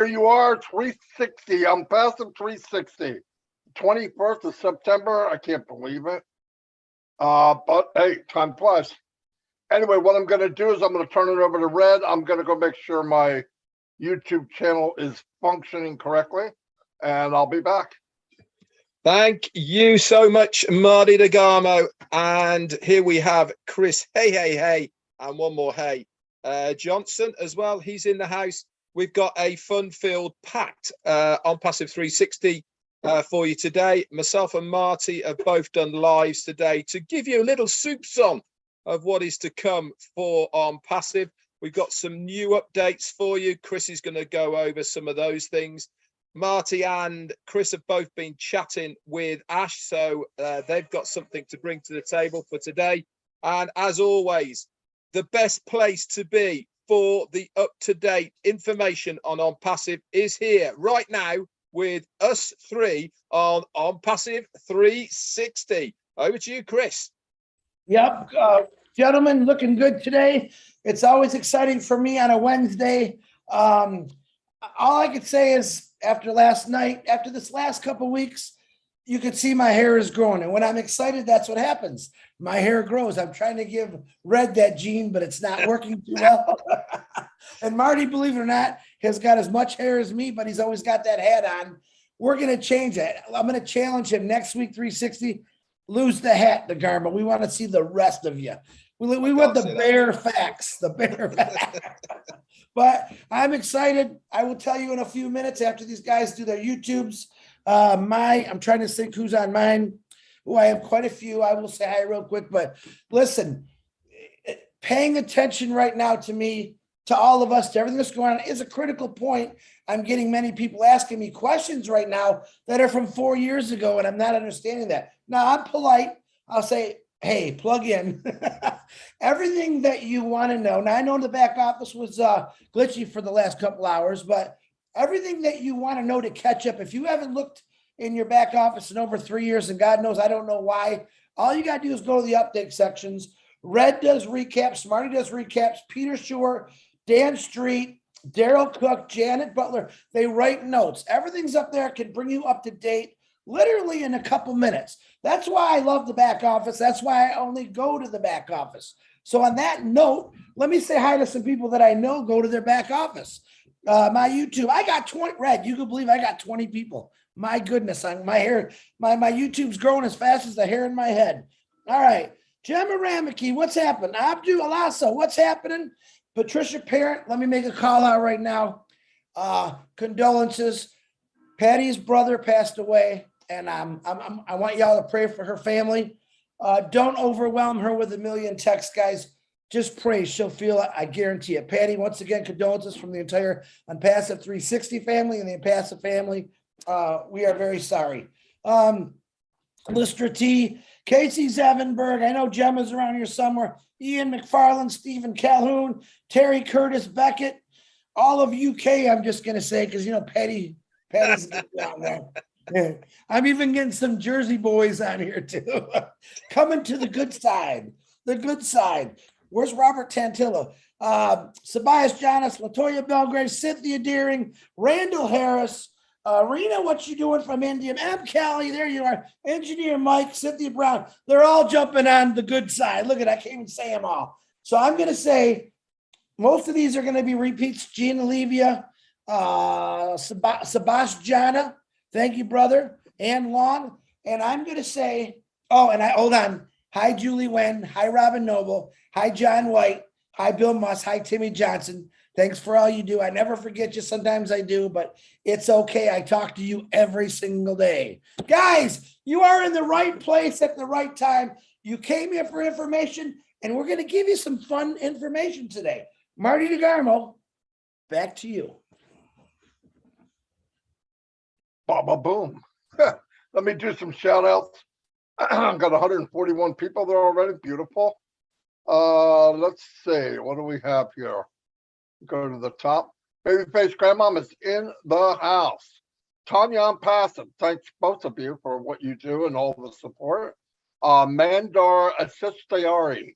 you are, 360. I'm passive 360. 21st of September. I can't believe it. But hey, time flies. Anyway, what I'm going to do is I'm going to turn it over to Red. I'm going to go make sure my YouTube channel is functioning correctly, and I'll be back. Thank you so much, Marty DeGarmo. And here we have Chris, hey, and one more hey. Johnson as well, he's in the house. We've got a fun-filled, packed ONPASSIVE 360 for you today. Myself and Marty have both done lives today to give you a little soup song of what is to come for ONPASSIVE. We've got some new updates for you. Chris is going to go over some of those things. Marty and Chris have both been chatting with Ash, so they've got something to bring to the table for today. And as always, the best place to be for the up-to-date information on ONPASSIVE is here right now with us three on ONPASSIVE 360. Over to you, Chris. Yep, gentlemen, looking good today. It's always exciting for me on a Wednesday. All I could say is after last night, after this last couple of weeks, you could see my hair is growing. And when I'm excited, that's what happens. My hair grows. I'm trying to give Red that gene, but it's not working too well. And Marty, believe it or not, has got as much hair as me, but he's always got that hat on. We're going to change that. I'm going to challenge him next week, 360. Lose the hat, DeGarmo. We want to see the rest of you. We want the bare facts, the bare facts. But I'm excited. I will tell you in a few minutes after these guys do their YouTubes. I'm trying to think who's on mine. Oh, I have quite a few. I will say hi real quick. But listen, paying attention right now to me, to all of us, to everything that's going on is a critical point. I'm getting many people asking me questions right now that are from 4 years ago, and I'm not understanding that. Now, I'm polite. I'll say, hey, plug in. Everything that you want to know. Now, I know the back office was glitchy for the last couple hours, but everything that you want to know to catch up. If you haven't looked in your back office in over 3 years, and God knows I don't know why, all you got to do is go to the update sections. Red does recaps. Marty does recaps. Peter Shore, Dan Street, Daryl Cook, Janet Butler, they write notes. Everything's up there, can bring you up to date literally in a couple minutes. That's why I love the back office. That's why I only go to the back office. So on that note, let me say hi to some people that I know go to their back office. My YouTube, I got 20, Red, you can believe I got 20 people. My goodness, my hair, my YouTube's growing as fast as the hair in my head. All right, Gemma Ramaki, what's happening? Abdu Alasso, what's happening? Patricia Parent, let me make a call out right now. Condolences. Patty's brother passed away, and I want y'all to pray for her family. Don't overwhelm her with a million texts, guys. Just pray. She'll feel it. I guarantee it. Patty, once again, condolences from the entire ONPASSIVE 360 family and the ONPASSIVE family. We are very sorry. Lister T, Casey Zevenberg, I know Gemma's around here somewhere. Ian McFarland, Stephen Calhoun, Terry Curtis Beckett, all of UK, I'm just going to say, because, you know, Patty's down there. Yeah. I'm even getting some Jersey boys on here, too. Coming to the good side. The good side. Where's Robert Tantillo? Sabias Jonas, Latoya Belgrave, Cynthia Deering, Randall Harris, Rena, what you doing from India? M. Callie, there you are. Engineer Mike, Cynthia Brown. They're all jumping on the good side. Look at that. I can't even say them all. So I'm going to say most of these are going to be repeats. Gina Levia, Sebastiana. Thank you, brother. Ann Long. And I'm going to say, hold on. Hi, Julie Wen. Hi, Robin Noble. Hi, John White. Hi, Bill Musk. Hi, Timmy Johnson. Thanks for all you do. I never forget you. Sometimes I do, but it's okay. I talk to you every single day. Guys, you are in the right place at the right time. You came here for information, and we're going to give you some fun information today. Marty DeGarmo, back to you. Boom. Let me do some shout outs. I've got 141 people there already. Beautiful. Let's see. What do we have here? Go to the top. Babyface Grandmom is in the house. Tanya ONPASSIVE, thanks both of you for what you do and all the support. Mandar Asistiari.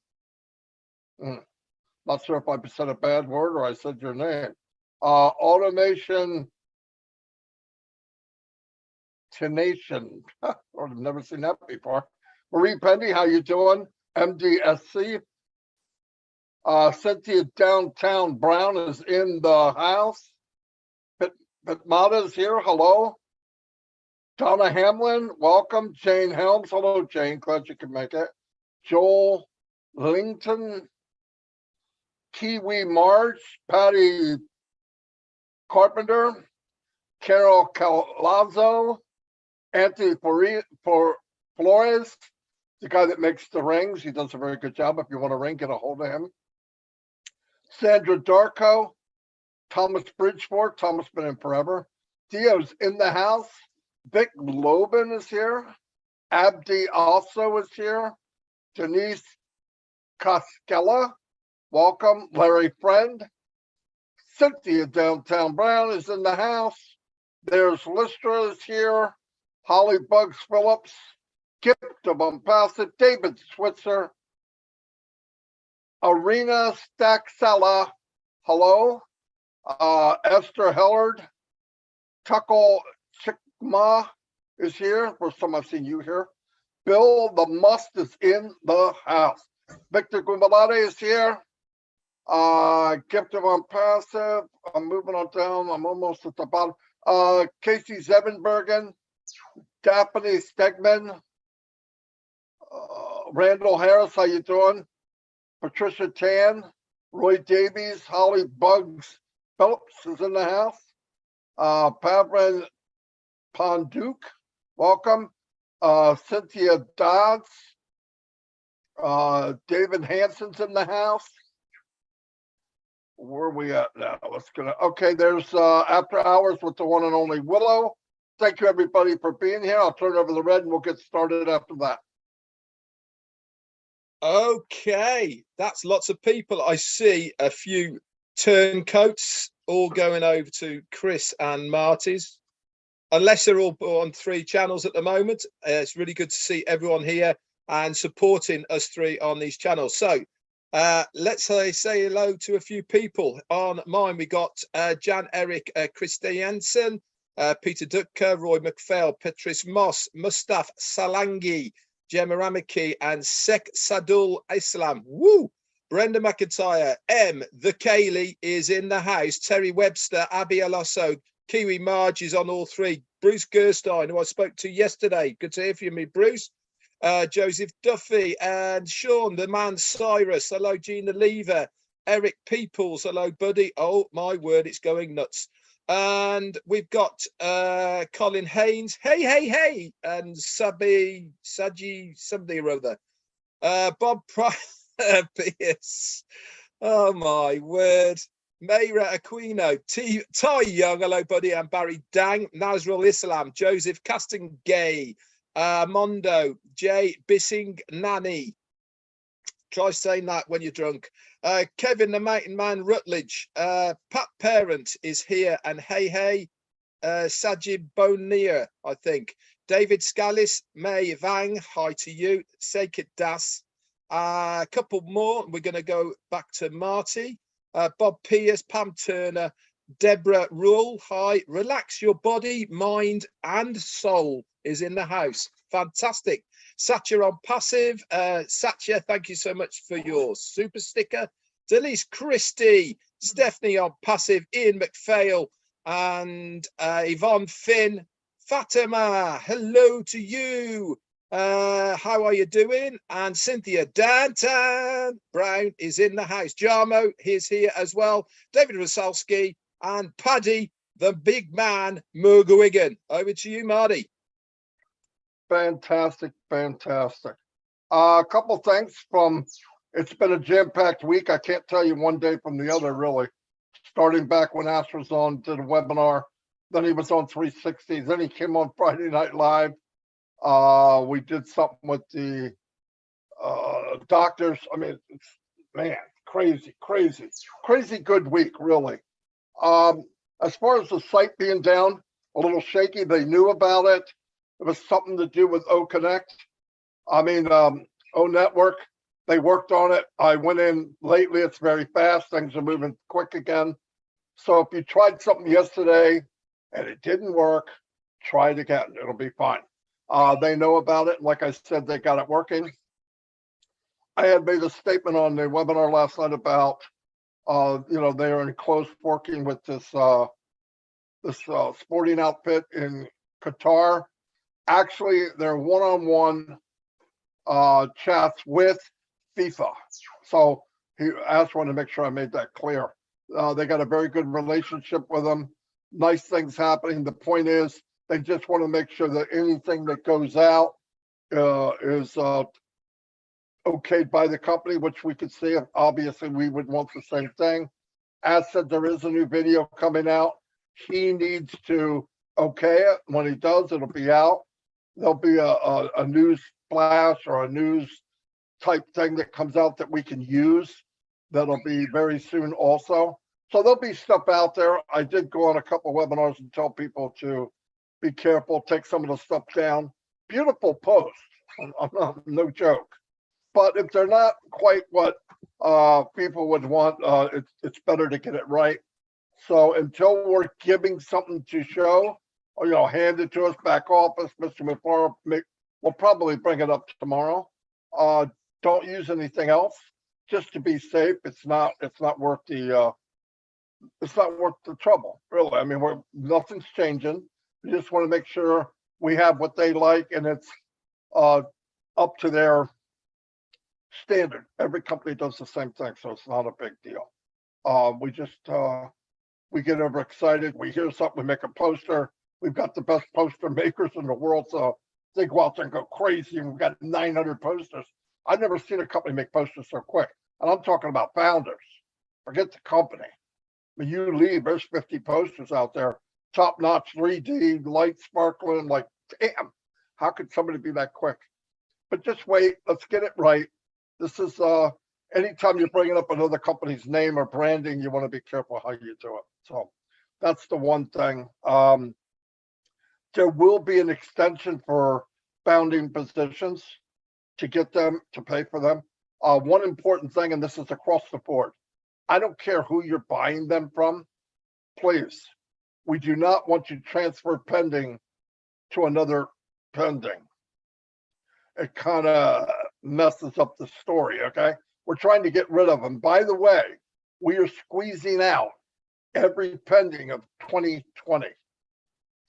Not sure if I said a bad word or I said your name. Automation Tenation. I've never seen that before. Marie Penny, how you doing? MDSC. Cynthia Downtown Brown is in the house. Mata's here. Hello. Donna Hamlin, welcome. Jane Helms. Hello, Jane. Glad you could make it. Joel Lington. Kiwi Marge. Patty Carpenter. Carol Calazzo. Anthony Flores, the guy that makes the rings. He does a very good job. If you want a ring, get a hold of him. Sandra Darko. Thomas Bridgeport. Thomas been in forever. Dio's in the house. Vic Lobin is here. Abdi also is here. Denise Koskela, welcome. Larry Friend. Cynthia Downtown Brown is in the house. There's Lystra is here. Holly Bugs Phillips. Gift of ONPASSIVE. David Switzer. Arena Staxella. Hello. Esther Hellard. Tuckle Chickma is here. First time I've seen you here. Bill the Must is in the house. Victor Gumalade is here. Gift of ONPASSIVE. I'm moving on down. I'm almost at the bottom. Casey Zevenbergen. Daphne Stegman. Randall Harris, how you doing? Patricia Tan. Roy Davies. Holly Bugs Phillips is in the house. Pavrin Ponduke, welcome. Cynthia Dodds. David Hansen's in the house. Where are we at now? Okay, there's After Hours with the one and only Willow. Thank you, everybody, for being here. I'll turn it over to the red and we'll get started after that. Okay, that's lots of people. I see a few turncoats all going over to Chris and Marty's. Unless they're all on 3 channels at the moment, it's really good to see everyone here and supporting us 3 on these channels. So let's say hello to a few people. On mine, we got Jan Eric Christiansen, Peter Dutka, Roy McPhail, Petris Moss, Mustaf Salangi, Gemma Ramaki, and Sek Sadul Islam. Woo! Brenda McIntyre, The Kaylee is in the house. Terry Webster, Abby Alosso, Kiwi Marge is on all 3. Bruce Gerstein, who I spoke to yesterday. Good to hear from you, Bruce. Joseph Duffy and Sean, the man Cyrus. Hello, Gina Lever. Eric Peoples. Hello, buddy. Oh, my word, it's going nuts. And we've got Colin Haynes. Hey. And Saji, somebody or other. Bob Pierce. Oh, my word. Mayra Aquino, Ty Young, hello buddy, and Barry Dang, Nazrul Islam, Joseph Castengay, Mondo, Jay Bissing Nani. Try saying that when you're drunk. Kevin the Mountain Man Rutledge, Pat Parent is here, and hey, Sajid Bonir, I think. David Scallis, May Vang, hi to you. Sekit Das. A couple more. We're going to go back to Marty. Bob Pierce, Pam Turner, Deborah Rule, hi. Relax your body, mind, and soul is in the house. Fantastic. Satya ONPASSIVE. Satya, thank you so much for your super sticker. Delise Christie, Stephanie ONPASSIVE, Ian McPhail, and Yvonne Finn. Fatima, hello to you. How are you doing? And Cynthia Dantan Brown is in the house. Jarmo is here as well. David Rosalski and Paddy, the big man, Murgawigan. Over to you, Marty. Fantastic. A couple things from, it's been a jam-packed week. I can't tell you one day from the other, really. Starting back when Ash was on, did a webinar, then he was on 360, then he came on Friday Night Live. We did something with the doctors. I mean, it's, man, crazy good week, really. As far as the site being down, a little shaky, they knew about it. It was something to do with O Connect. I mean, O Network, they worked on it. I went in lately, it's very fast. Things are moving quick again. So if you tried something yesterday and it didn't work, try it again. It'll be fine. They know about it. Like I said, they got it working. I had made a statement on the webinar last night about, they are in close working with this sporting outfit in Qatar. Actually, they're one-on-one chats with FIFA. So I just wanted to make sure I made that clear. They got a very good relationship with them. Nice things happening. The point is, they just want to make sure that anything that goes out is okayed by the company, which we could see. Obviously, we would want the same thing. As said, there is a new video coming out. He needs to okay it. When he does, it'll be out. There'll be a news flash or a news type thing that comes out that we can use. That'll be very soon also. So there'll be stuff out there. I did go on a couple of webinars and tell people to be careful, take some of the stuff down. Beautiful posts, I'm not, no joke. But if they're not quite what people would want, it's better to get it right. So until we're giving something to show, or hand it to us back office, Mr. Mufara, we'll probably bring it up tomorrow. Don't use anything else, just to be safe. It's not worth the trouble, really. I mean, nothing's changing. We just want to make sure we have what they like, and it's up to their standard. Every company does the same thing, so it's not a big deal. We get overexcited. We hear something, we make a poster. We've got the best poster makers in the world, so they go out there and go crazy. And we've got 900 posters. I've never seen a company make posters so quick. And I'm talking about founders. Forget the company. When you leave, there's 50 posters out there, top-notch 3D, light sparkling, like, damn, how could somebody be that quick? But just wait, let's get it right. This is, anytime you're bringing up another company's name or branding, you want to be careful how you do it. So that's the one thing. There will be an extension for founding positions to get them to pay for them. One important thing, and this is across the board, I don't care who you're buying them from, please. We do not want you to transfer pending to another pending. It kind of messes up the story, okay? We're trying to get rid of them. By the way, we are squeezing out every pending of 2020.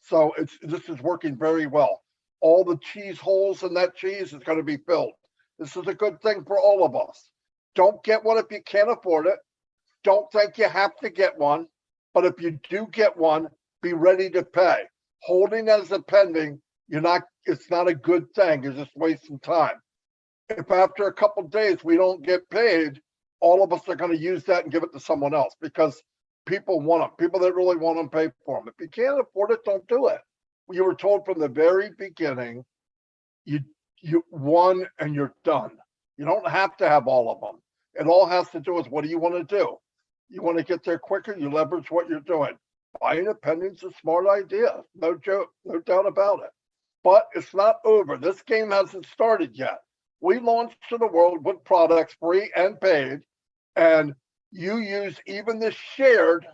So this is working very well. All the cheese holes in that cheese is going to be filled. This is a good thing for all of us. Don't get one if you can't afford it. Don't think you have to get one. But if you do get one, be ready to pay. Holding as a pending, it's not a good thing. You're just wasting time. If after a couple of days we don't get paid, all of us are going to use that and give it to someone else because people want them. People that really want them pay for them. If you can't afford it, don't do it. You were told from the very beginning, you won and you're done. You don't have to have all of them. It all has to do with what do you want to do? You want to get there quicker, you leverage what you're doing. Buying a pending's a smart idea. No joke, no doubt about it. But it's not over. This game hasn't started yet. We launched to the world with products free and paid, and you use even the shared,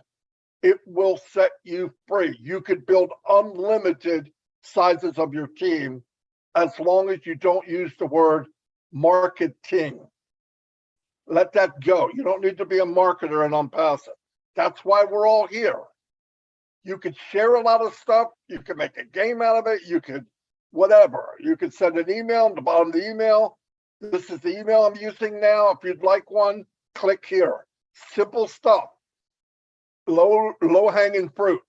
it will set you free. You could build unlimited sizes of your team as long as you don't use the word marketing. Let that go. You don't need to be a marketer in ONPASSIVE. That's why we're all here. You could share a lot of stuff. You could make a game out of it. You could whatever. You could send an email at the bottom of the email. This is the email I'm using now. If you'd like one, click here. Simple stuff. Low hanging fruit.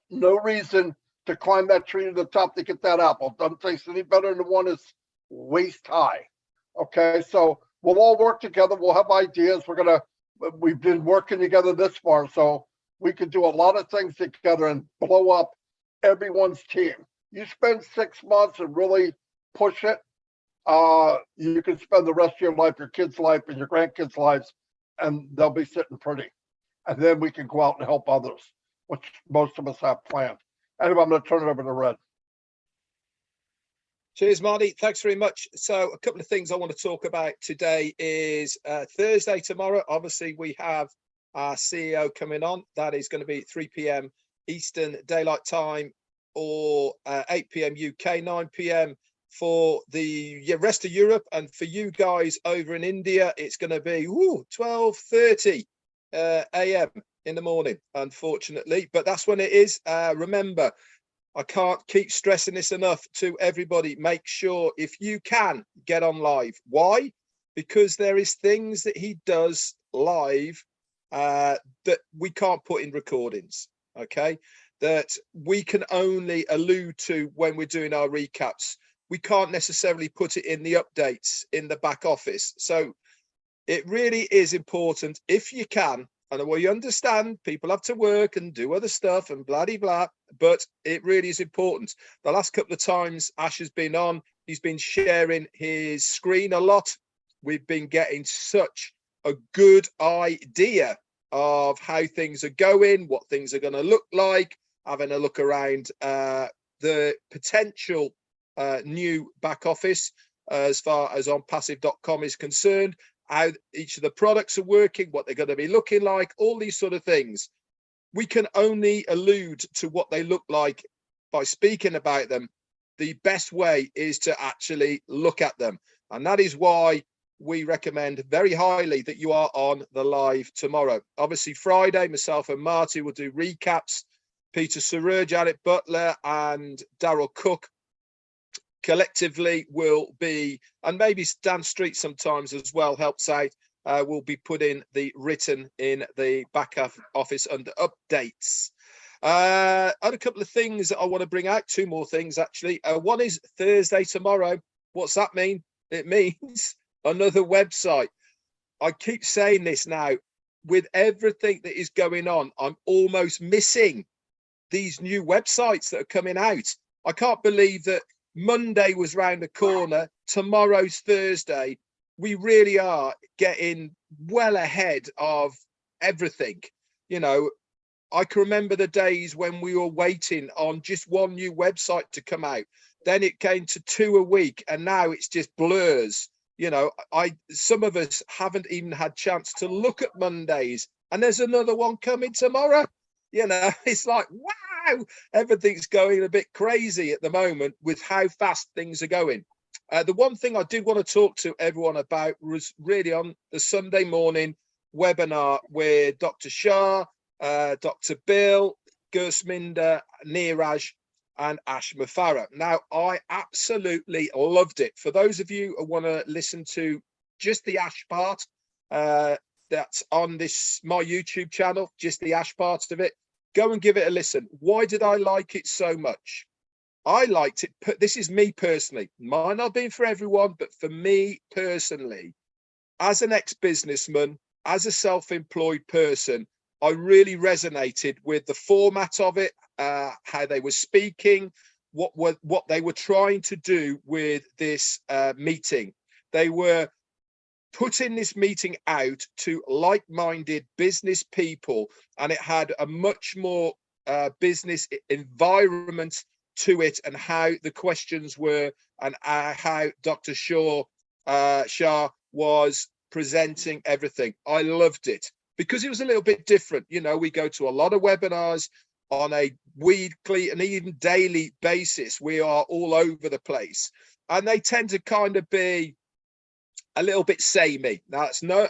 No reason to climb that tree to the top to get that apple. Doesn't taste any better than the one that's waist high. Okay, so we'll all work together. We'll have ideas. We've been working together this far, so we could do a lot of things together and blow up everyone's team. You spend 6 months and really push it, you can spend the rest of your life, your kids' life, and your grandkids' lives, and they'll be sitting pretty. And then we can go out and help others, which most of us have planned. Anyway, I'm going to turn it over to Red. Cheers, Marty. Thanks very much. So a couple of things I want to talk about today is Thursday tomorrow. Obviously, we have our CEO coming on. That is going to be 3 p.m. Eastern Daylight Time, or 8 p.m. UK, 9 p.m. for the rest of Europe. And for you guys over in India, it's going to be 12:30 a.m. in the morning, unfortunately. But that's when it is. Remember, I can't keep stressing this enough to everybody. Make sure if you can get on live. Why? Because there is things that he does live that we can't put in recordings. Okay, that we can only allude to when we're doing our recaps. We can't necessarily put it in the updates in the back office. So it really is important if you can. And we understand people have to work and do other stuff and blah, blah, blah, but it really is important. The last couple of times Ash has been on, he's been sharing his screen a lot. We've been getting such a good idea of how things are going, what things are going to look like, having a look around the potential new back office as far as ONPASSIVE.com is concerned, how each of the products are working, what they're going to be looking like, all these sort of things. We can only allude to what they look like by speaking about them. The best way is to actually look at them. And that is why we recommend very highly that you are on the live tomorrow. Obviously, Friday, myself and Marty will do recaps. Peter Surur, Janet Butler, and Daryl Cook collectively will be, and maybe Dan Street sometimes as well helps out, will be putting the written in the back office under updates. I had a couple of things that I want to bring out, two more things actually. One is Thursday tomorrow. What's that mean? It means another website. I keep saying this now, with everything that is going on, I'm almost missing these new websites that are coming out. I can't believe that Monday was round the corner. Tomorrow's Thursday. We really are getting well ahead of everything. You know, I can remember the days when we were waiting on just one new website to come out. Then it came to 2 a week, and now it's just blurs. You know, some of us haven't even had chance to look at Mondays, and there's another one coming tomorrow. You know, it's like, wow, everything's going a bit crazy at the moment with how fast things are going. The one thing I did want to talk to everyone about was really on the Sunday morning webinar with Dr. Shah, Dr. Bill, Gersminder, Neeraj, and Ash Mufara. Now, I absolutely loved it. For those of you who want to listen to just the Ash part, that's on my YouTube channel, just the Ash part of it, go and give it a listen. Why did I like it so much? I liked it. This is me personally. Might not be for everyone, but for me personally, as an ex-businessman, as a self-employed person, I really resonated with the format of it, how they were speaking, what they were trying to do with this meeting. They were putting this meeting out to like-minded business people, and it had a much more business environment to it, and how the questions were, and how Dr. Shah was presenting everything. I loved it because it was a little bit different. You know, we go to a lot of webinars on a weekly and even daily basis. We are all over the place, and they tend to kind of be a little bit samey. Now, it's no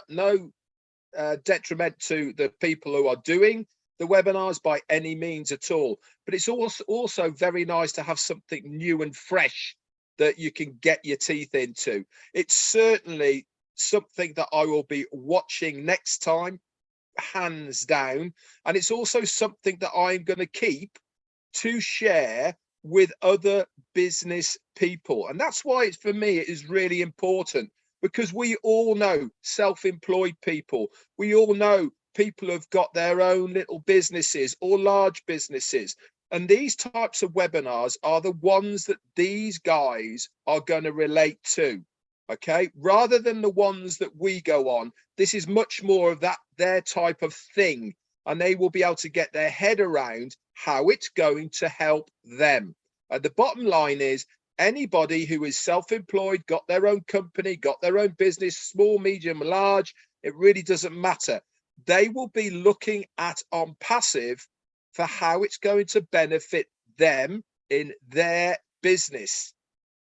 detriment to the people who are doing the webinars by any means at all, but it's also very nice to have something new and fresh that you can get your teeth into. It's certainly something that I will be watching next time, hands down, and it's also something that I'm going to keep to share with other business people. And that's why it's, for me, it is really important, because we all know self-employed people, we all know people have got their own little businesses or large businesses, and these types of webinars are the ones that these guys are going to relate to. Okay, rather than the ones that we go on, this is much more of their type of thing, and they will be able to get their head around how it's going to help them. The bottom line is, anybody who is self-employed, got their own company, got their own business, small, medium, large, it really doesn't matter. They will be looking at ONPASSIVE for how it's going to benefit them in their business.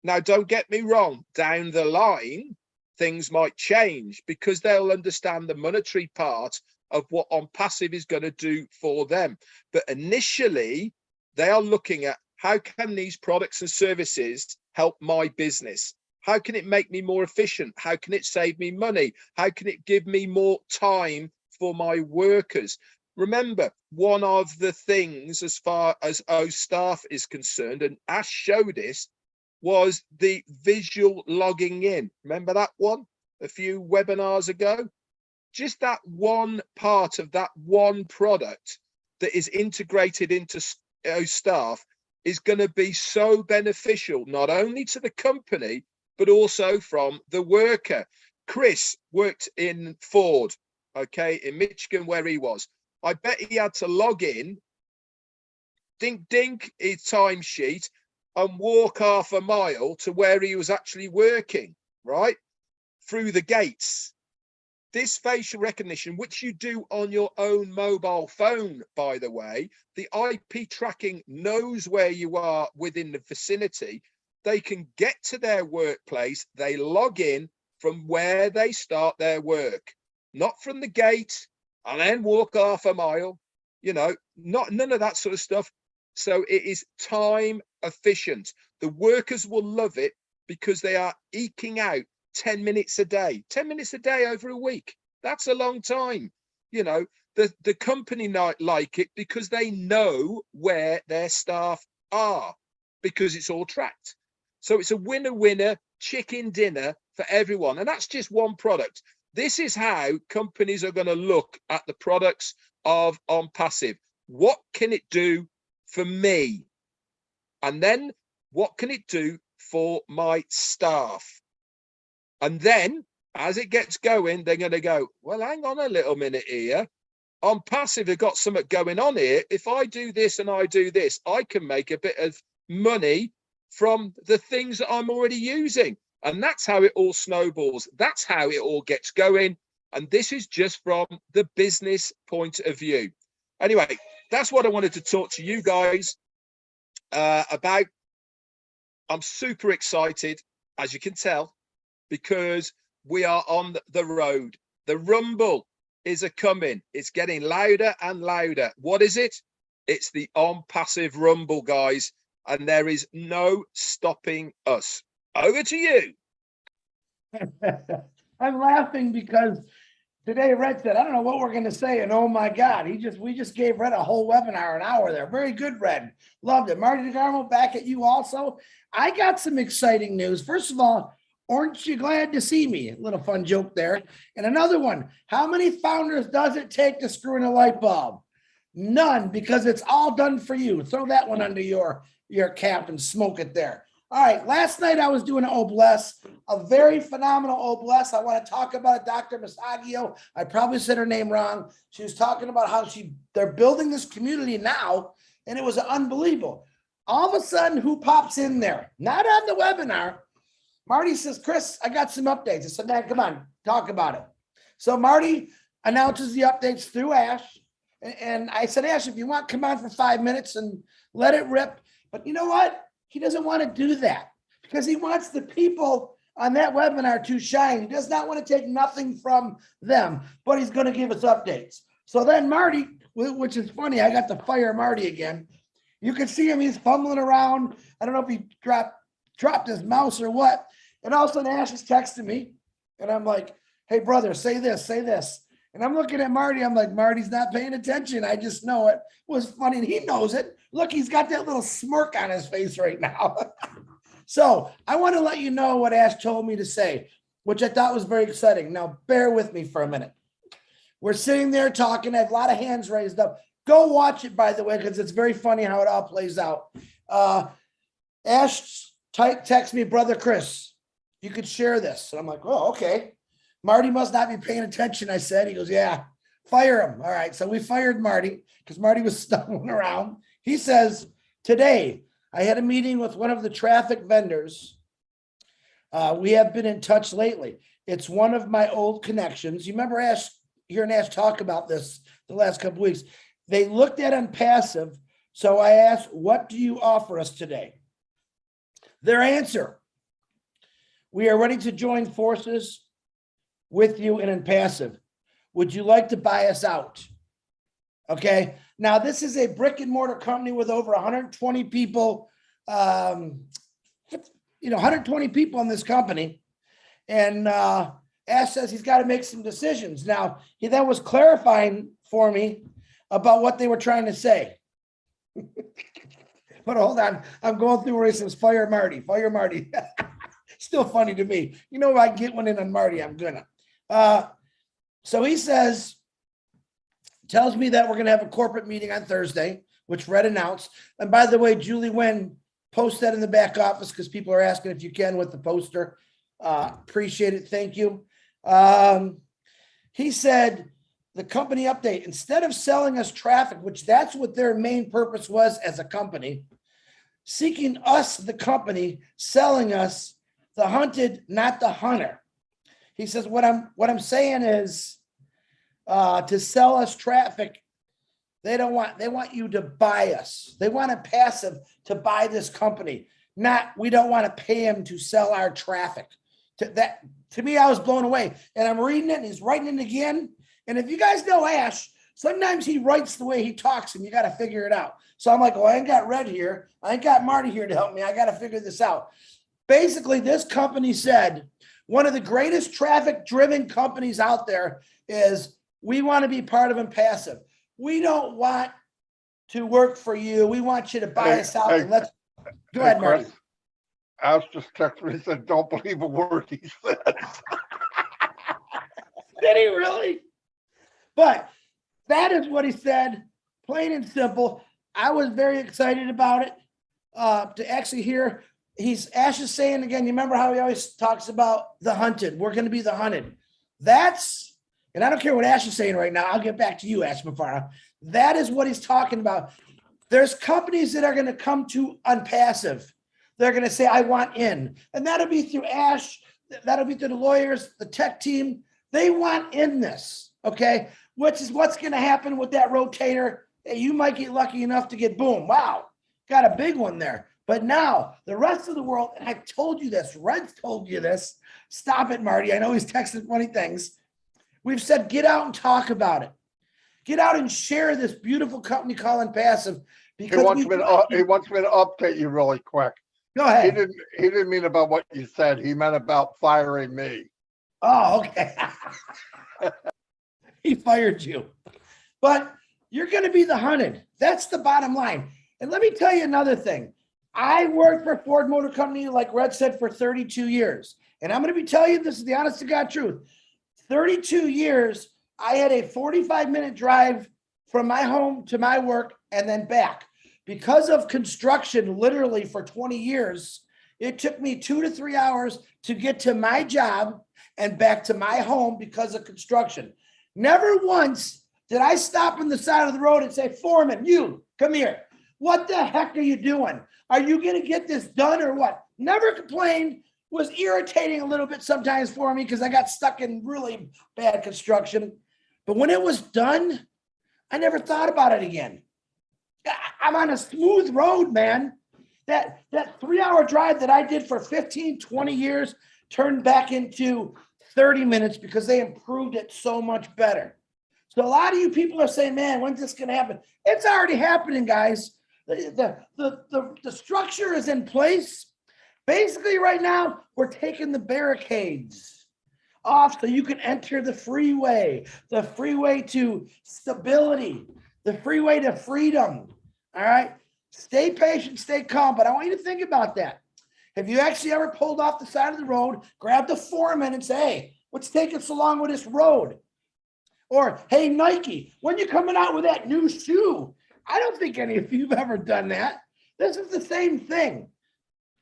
Now, don't get me wrong, down the line, things might change because they'll understand the monetary part of what ONPASSIVE is going to do for them. But initially, they are looking at how can these products and services help my business? How can it make me more efficient? How can it save me money? How can it give me more time for my workers? Remember, one of the things as far as staff is concerned, and Ash showed this, was the visual logging in. Remember that one a few webinars ago? Just that one part of that one product that is integrated into staff is going to be so beneficial, not only to the company, but also from the worker. Chris worked in Ford, okay, in Michigan, where he was. I bet he had to log in, dink his timesheet, and walk half a mile to where he was actually working, right? Through the gates. This facial recognition, which you do on your own mobile phone, by the way, the IP tracking knows where you are within the vicinity. They can get to their workplace. They log in from where they start their work, not from the gate and then walk half a mile, you know, none of that sort of stuff. So it is time efficient. The workers will love it because they are eking out 10 minutes a day, 10 minutes a day over a week. That's a long time. You know, the company might like it because they know where their staff are, because it's all tracked. So it's a winner chicken dinner for everyone. And that's just one product. This is how companies are going to look at the products of ONPASSIVE. What can it do for me? And then what can it do for my staff? And then as it gets going, they're going to go, well, hang on a little minute here. ONPASSIVE have got something going on here. If I do this and I do this, I can make a bit of money from the things that I'm already using. And that's how it all snowballs. That's how it all gets going. And this is just from the business point of view. Anyway, that's what I wanted to talk to you guys about. I'm super excited, as you can tell, because we are on the road. The rumble is a coming. It's getting louder and louder. What is it? It's the ONPASSIVE rumble, guys. And there is no stopping us. Over to you. I'm laughing because today Red said, I don't know what we're going to say. And oh my God, we just gave Red a whole webinar, an hour there. Very good, Red. Loved it. Marty DeGarmo, back at you also. I got some exciting news. First of all, aren't you glad to see me? A little fun joke there. And another one, how many founders does it take to screw in a light bulb? None, because it's all done for you. Throw that one under your cap and smoke it there. All right, last night I was doing an Obless, a very phenomenal Obless. I want to talk about it, Dr. Masagio. I probably said her name wrong. She was talking about how they're building this community now, and it was unbelievable. All of a sudden, who pops in there? Not on the webinar. Marty says, Chris, I got some updates. I said, man, come on, talk about it. So Marty announces the updates through Ash. And I said, Ash, if you want, come on for 5 minutes and let it rip. But you know what? He doesn't want to do that because he wants the people on that webinar to shine. He does not want to take nothing from them, but he's going to give us updates. So then Marty, which is funny, I got to fire Marty again. You can see him, he's fumbling around. I don't know if he dropped his mouse or what. And all of a sudden Ash is texting me and I'm like, hey brother, say this, say this. And I'm looking at Marty. I'm like, Marty's not paying attention. I just know it. It was funny. And he knows it. Look, he's got that little smirk on his face right now. So I want to let you know what Ash told me to say, which I thought was very exciting. Now, bear with me for a minute. We're sitting there talking. I have a lot of hands raised up. Go watch it, by the way, because it's very funny how it all plays out. Ash texts me, brother Chris, you could share this. And I'm like, oh, okay. Marty must not be paying attention, I said. He goes, yeah, fire him. All right, so we fired Marty because Marty was stumbling around. He says, today, I had a meeting with one of the traffic vendors. We have been in touch lately. It's one of my old connections. You remember hearing Ash talk about this the last couple of weeks. They looked at ONPASSIVE So I asked, what do you offer us today? Their answer, we are ready to join forces with you in ONPASSIVE. Would you like to buy us out? Okay. Now, this is a brick and mortar company with over 120 people, 120 people in this company. And Ash says he's got to make some decisions. Now, he then was clarifying for me about what they were trying to say. But hold on, I'm going through where he says, fire Marty, fire Marty. Still funny to me. You know, if I get one in on Marty, I'm gonna. So he says, tells me that we're going to have a corporate meeting on Thursday, which Red announced. And by the way, Julie Wynn, post that in the back office because people are asking if you can with the poster. Appreciate it. Thank you. He said, the company update, instead of selling us traffic, which that's what their main purpose was as a company, seeking us, the company, selling us the hunted, not the hunter. He says, what I'm saying is, to sell us traffic, they want you to buy us. They want a passive to buy this company. Not, we don't want to pay him to sell our traffic. To me, I was blown away. And I'm reading it and he's writing it again. And if you guys know Ash, sometimes he writes the way he talks and you got to figure it out. So I'm like, well, I ain't got Red here. I ain't got Marty here to help me. I got to figure this out. Basically, this company said, one of the greatest traffic driven companies out there is, we want to be part of ONPASSIVE. We don't want to work for you. We want you to buy us out. And let's go ahead, Marty. Chris, Ash just texted me and said, don't believe a word he said. Did he really? But that is what he said, plain and simple. I was very excited about it to actually hear. Ash is saying again, you remember how he always talks about the hunted. We're going to be the hunted. And I don't care what Ash is saying right now. I'll get back to you, Ash Mufara. That is what he's talking about. There's companies that are going to come to ONPASSIVE. They're going to say, I want in. And that'll be through Ash. That'll be through the lawyers, the tech team. They want in this, okay? Which is what's going to happen with that rotator. You might get lucky enough to get, boom, wow, got a big one there. But now the rest of the world, and I told you this, Red's told you this. Stop it, Marty. I know he's texting funny things. We've said, get out and talk about it. Get out and share this beautiful company called ONPASSIVE. Because he wants me to update you really quick. Go ahead. He didn't mean about what you said. He meant about firing me. Oh, okay. He fired you. But you're going to be the hunted. That's the bottom line. And let me tell you another thing. I worked for Ford Motor Company, like Red said, for 32 years. And I'm going to be telling you, this is the honest to God truth. 32 years, I had a 45-minute drive from my home to my work and then back. Because of construction, literally for 20 years, it took me 2 to 3 hours to get to my job and back to my home because of construction. Never once did I stop on the side of the road and say, Foreman, you, come here. What the heck are you doing? Are you going to get this done or what? Never complained. Was irritating a little bit sometimes for me because I got stuck in really bad construction. But when it was done, I never thought about it again. I'm on a smooth road, man. That 3-hour drive that I did for 15, 20 years turned back into 30 minutes because they improved it so much better. So a lot of you people are saying, man, when's this going to happen? It's already happening, guys. The structure is in place. Basically, right now, we're taking the barricades off so you can enter the freeway to stability, the freeway to freedom. All right. Stay patient, stay calm. But I want you to think about that. Have you actually ever pulled off the side of the road, grabbed the foreman and say, hey, what's taking so long with this road? Or, hey, Nike, when you coming out with that new shoe? I don't think any of you have ever done that. This is the same thing.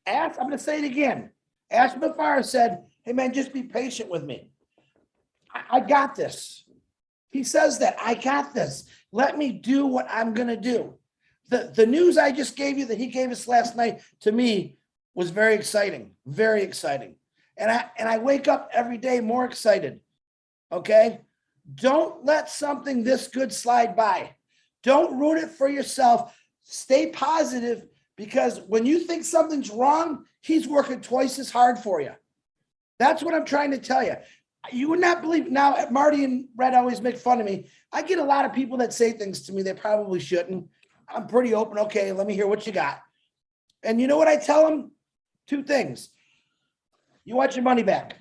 I'm going to say it again. Ash Mufara said, hey, man, just be patient with me. I got this. He says that, I got this. Let me do what I'm going to do. The news I just gave you that he gave us last night, to me, was very exciting, very exciting. And I wake up every day more excited, okay? Don't let something this good slide by. Don't ruin it for yourself. Stay positive, because when you think something's wrong, he's working twice as hard for you. That's what I'm trying to tell you. You would not believe. Now, Marty and Red always make fun of me. I get a lot of people that say things to me they probably shouldn't. I'm pretty open. Okay, let me hear what you got. And you know what I tell them? Two things. You want your money back.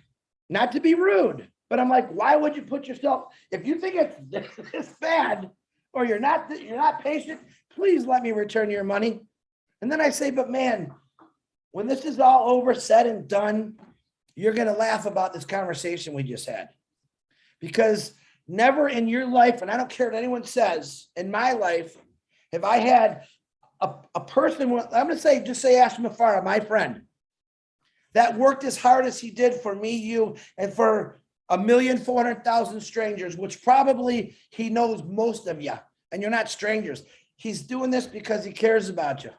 Not to be rude, but I'm like, why would you put yourself, if you think it's bad or you're not patient, please let me return your money. And then I say, but man, when this is all over, said and done, you're going to laugh about this conversation we just had. Because never in your life, and I don't care what anyone says, in my life, have I had a person, I'm going to say, just say Ash Mufara, my friend, that worked as hard as he did for me, you, and for 1,400,000 strangers, which probably he knows most of you, and you're not strangers. He's doing this because he cares about you.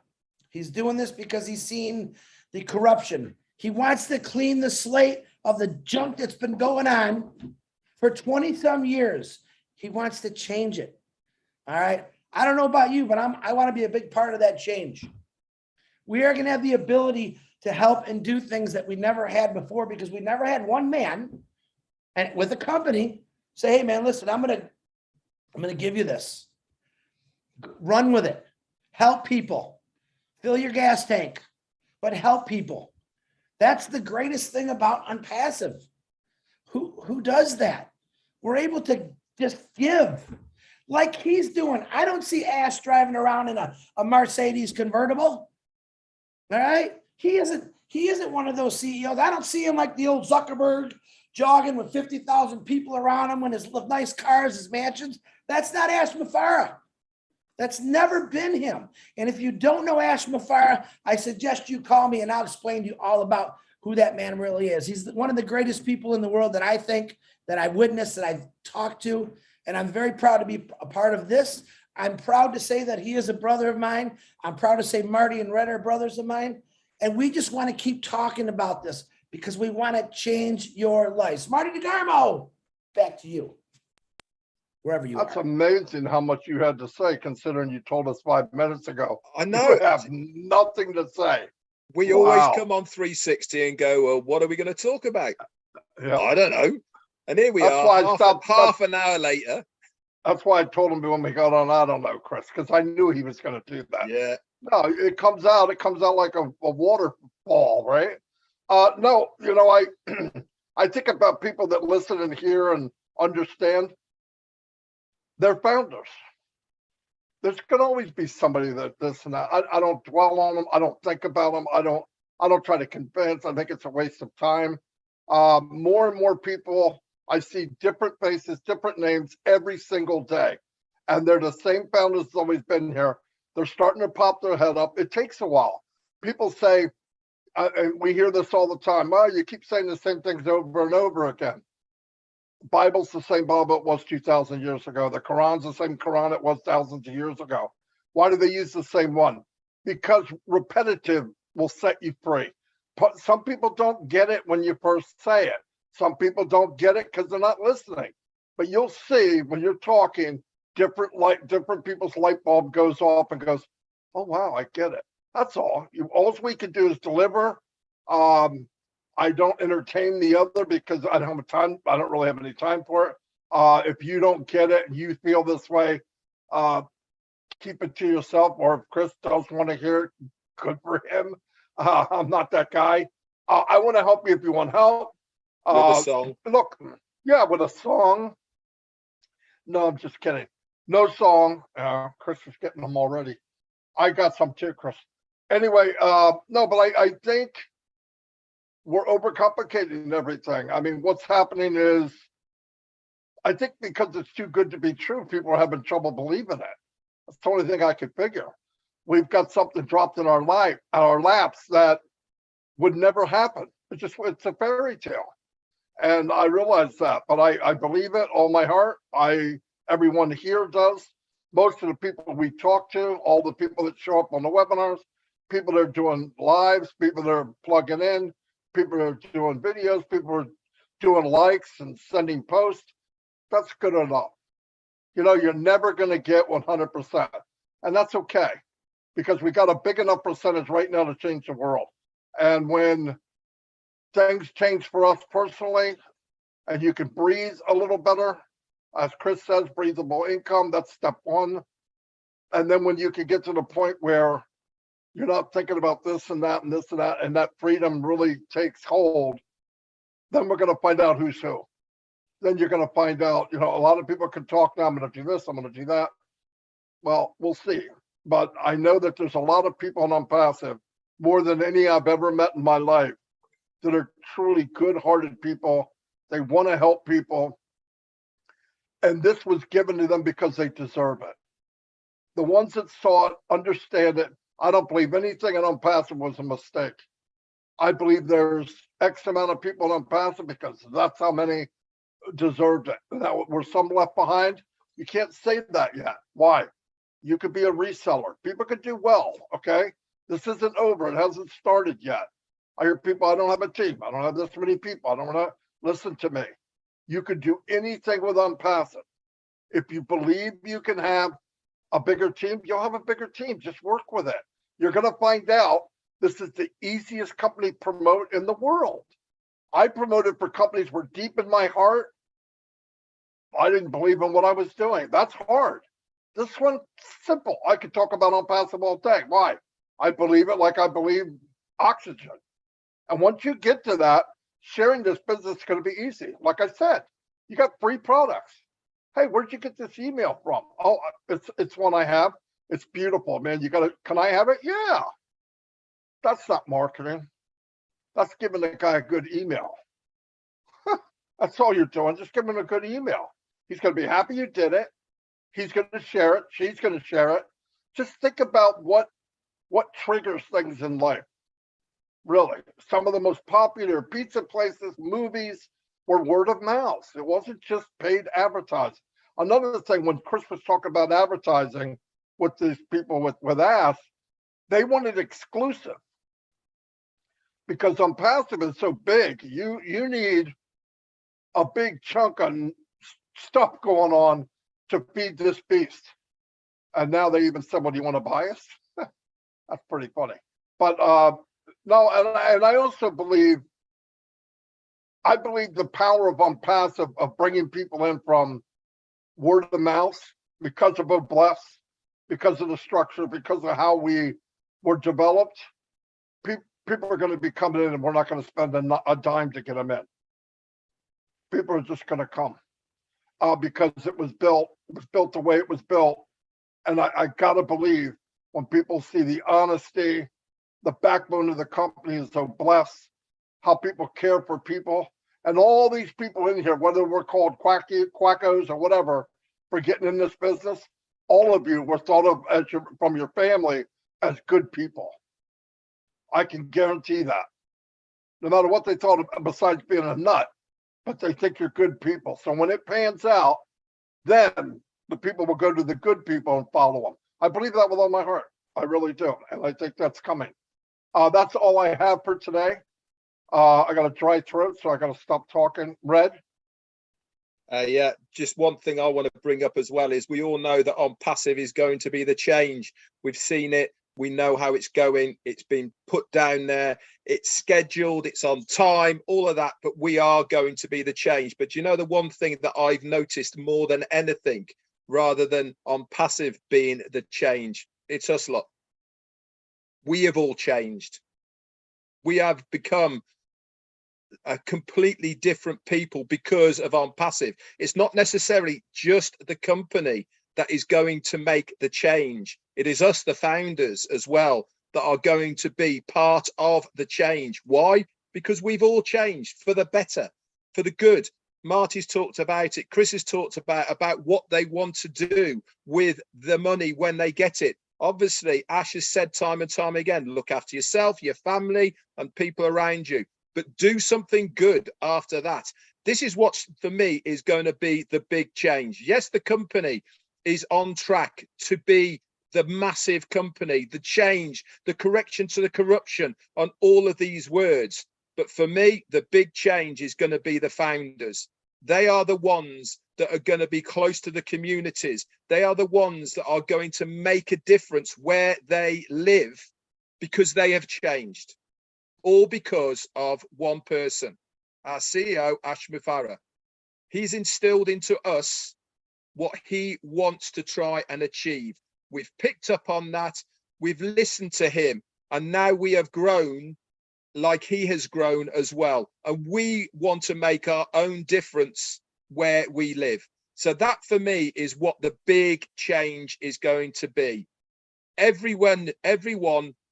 He's doing this because he's seen the corruption. He wants to clean the slate of the junk that's been going on for 20 some years. He wants to change it. All right. I don't know about you, but I want to be a big part of that change. We are going to have the ability to help and do things that we never had before, because we never had one man and with a company say, hey man, listen, I'm going to give you this. Run with it. Help people. Fill your gas tank, but help people. That's the greatest thing about ONPASSIVE. Who does that? We're able to just give like he's doing. I don't see Ash driving around in a Mercedes convertible. All right. He isn't one of those CEOs. I don't see him like the old Zuckerberg jogging with 50,000 people around him, when his nice cars, his mansions. That's not Ash Mufara. That's never been him. And if you don't know Ash Mufara, I suggest you call me and I'll explain to you all about who that man really is. He's one of the greatest people in the world that I think, that I witnessed, that I've talked to. And I'm very proud to be a part of this. I'm proud to say that he is a brother of mine. I'm proud to say Marty and Red are brothers of mine. And we just want to keep talking about this because we want to change your lives. Marty DeGarmo, back to you. Wherever you That's are. amazing how much you had to say, considering you told us 5 minutes ago. I know. You have nothing to say. We always Wow. come on 360 and go, well, what are we going to talk about? Yeah. I don't know. And here we That's why I are, stopped- half an hour later. That's why I told him when we got on, I don't know, Chris, because I knew he was going to do that. Yeah. No, it comes out like a waterfall, right? No, you know, I think about people that listen and hear and understand. They're founders. There's going to always be somebody that this and that. I don't dwell on them. I don't think about them. I don't try to convince. I think it's a waste of time. More and more people, I see different faces, different names every single day. And they're the same founders that's always been here. They're starting to pop their head up. It takes a while. People say, and we hear this all the time, well, you keep saying the same things over and over again. Bible's the same Bible it was 2,000 years ago. The Quran's the same Quran it was thousands of years ago. Why do they use the same one? Because repetitive will set you free. Some people don't get it when you first say it. Some people don't get it because they're not listening. But you'll see when you're talking, different people's light bulb goes off and goes, oh, wow, I get it. That's all. All we can do is deliver. I don't entertain the other because I don't have time. I don't really have any time for it. If you don't get it and you feel this way, keep it to yourself. Or if Chris does want to hear it, good for him. I'm not that guy. I want to help you if you want help. With a song. Look, yeah, with a song. No, I'm just kidding. No song. Chris is getting them already. I got some too, Chris. Anyway, no, but I think we're overcomplicating everything. I mean, what's happening is, I think because it's too good to be true, people are having trouble believing it. That's the only thing I could figure. We've got something dropped in our laps that would never happen. It's a fairy tale. And I realize that, but I believe it all my heart. Everyone here does. Most of the people we talk to, all the people that show up on the webinars, people that are doing lives, people that are plugging in, people that are doing videos, people are doing likes and sending posts. That's good enough. You know, you're never going to get 100%, and that's okay. because we got a big enough percentage right now to change the world. And when things change for us personally, and you can breathe a little better, as Chris says, breathable income, that's step one. And then when you can get to the point where you're not thinking about this and that and this and that, and that freedom really takes hold, then we're going to find out who's who. Then you're going to find out, a lot of people can talk now, I'm going to do this, I'm going to do that. Well, we'll see. But I know that there's a lot of people on ONPASSIVE, more than any I've ever met in my life, that are truly good-hearted people. They want to help people. And this was given to them because they deserve it. The ones that saw it, understand it. I don't believe anything in ONPASSIVE was a mistake. I believe there's X amount of people on ONPASSIVE because that's how many deserved it. Now, were some left behind? You can't say that yet. Why? You could be a reseller. People could do well, okay? This isn't over. It hasn't started yet. I hear people, I don't have a team. I don't have this many people. I don't want to listen to me. You could do anything with ONPASSIVE. If you believe you can have a bigger team, you'll have a bigger team. Just work with it. You're going to find out this is the easiest company to promote in the world. I promoted for companies where deep in my heart, I didn't believe in what I was doing. That's hard. This one, simple. I could talk about ONPASSIVE all day. Why? I believe it like I believe oxygen. And once you get to that, sharing this business is going to be easy. Like I said, you got free products. Hey, where'd you get this email from? Oh, it's one I have. It's beautiful, man. Can I have it? Yeah. That's not marketing. That's giving the guy a good email. That's all you're doing. Just give him a good email. He's going to be happy you did it. He's going to share it. She's going to share it. Just think about what triggers things in life. Really, some of the most popular pizza places, movies, were word of mouth. It wasn't just paid advertising. Another thing, when Chris was talking about advertising with these people with Ash, they wanted exclusive. Because ONPASSIVE is so big, you need a big chunk of stuff going on to feed this beast. And now they even said, well, do you want to buy us? That's pretty funny. But no, and I also believe the power of ONPASSIVE of bringing people in from word of mouth because of Bless, because of the structure, because of how we were developed. People are going to be coming in, and we're not going to spend a dime to get them in. People are just going to come because it was built the way it was built. And I got to believe when people see the honesty, the backbone of the company is so blessed, how people care for people. And all these people in here, whether we're called quackos or whatever, for getting in this business, all of you were thought of from your family as good people. I can guarantee that. No matter what they thought of, besides being a nut, but they think you're good people. So when it pans out, then the people will go to the good people and follow them. I believe that with all my heart. I really do. And I think that's coming. That's all I have for today. I got a dry throat, so I got to stop talking. Red? Yeah, just one thing I want to bring up as well is we all know that ONPASSIVE is going to be the change. We've seen it. We know how it's going. It's been put down there. It's scheduled. It's on time, all of that. But we are going to be the change. But you know, the one thing that I've noticed more than anything, rather than ONPASSIVE being the change, it's us lot. We have all changed. We have become a completely different people because of ONPASSIVE. It's not necessarily just the company that is going to make the change. It is us, the founders, as well, that are going to be part of the change. Why? Because we've all changed for the better, for the good. Marty's talked about it. Chris has talked about what they want to do with the money when they get it. Obviously, Ash has said time and time again, look after yourself, your family, and people around you, but do something good after that. This is what, for me, is going to be the big change. Yes, the company is on track to be the massive company, the change, the correction to the corruption on all of these words. But for me, the big change is going to be the founders. They are the ones that are going to be close to the communities. They are the ones that are going to make a difference where they live, because they have changed, all because of one person, our CEO, Ash Mufara. He's instilled into us what he wants to try and achieve. We've picked up on that. We've listened to him, and now we have grown like he has grown as well. And we want to make our own difference where we live. So that for me is what the big change is going to be. Everyone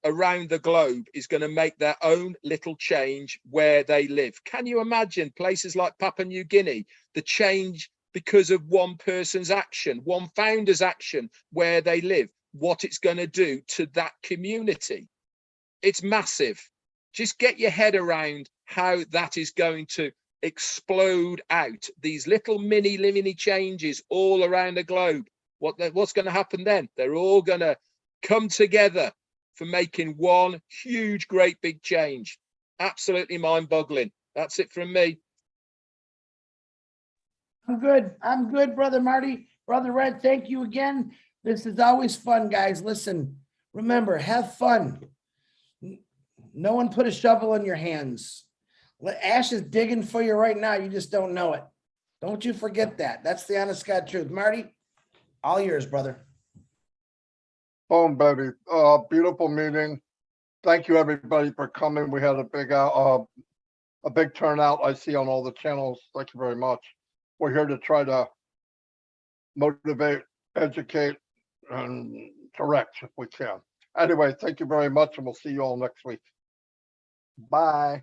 around the globe is going to make their own little change where they live. Can you imagine places like Papua New Guinea, the change because of one person's action, one founder's action where they live, what it's going to do to that community? It's massive. Just get your head around how that is going to explode out, these little mini changes all around the globe. What's going to happen then? They're all going to come together for making one huge, great big change. Absolutely mind-boggling. That's it from me. I'm good, Brother Marty. Brother Red, thank you again. This is always fun, guys. Listen, remember, have fun. No one put a shovel in your hands. Ash is digging for you right now. You just don't know it. Don't you forget that. That's the honest God truth. Marty, all yours, brother. Boom, baby. Beautiful meeting. Thank you, everybody, for coming. We had a big turnout, I see, on all the channels. Thank you very much. We're here to try to motivate, educate, and correct if we can. Anyway, thank you very much, and we'll see you all next week. Bye.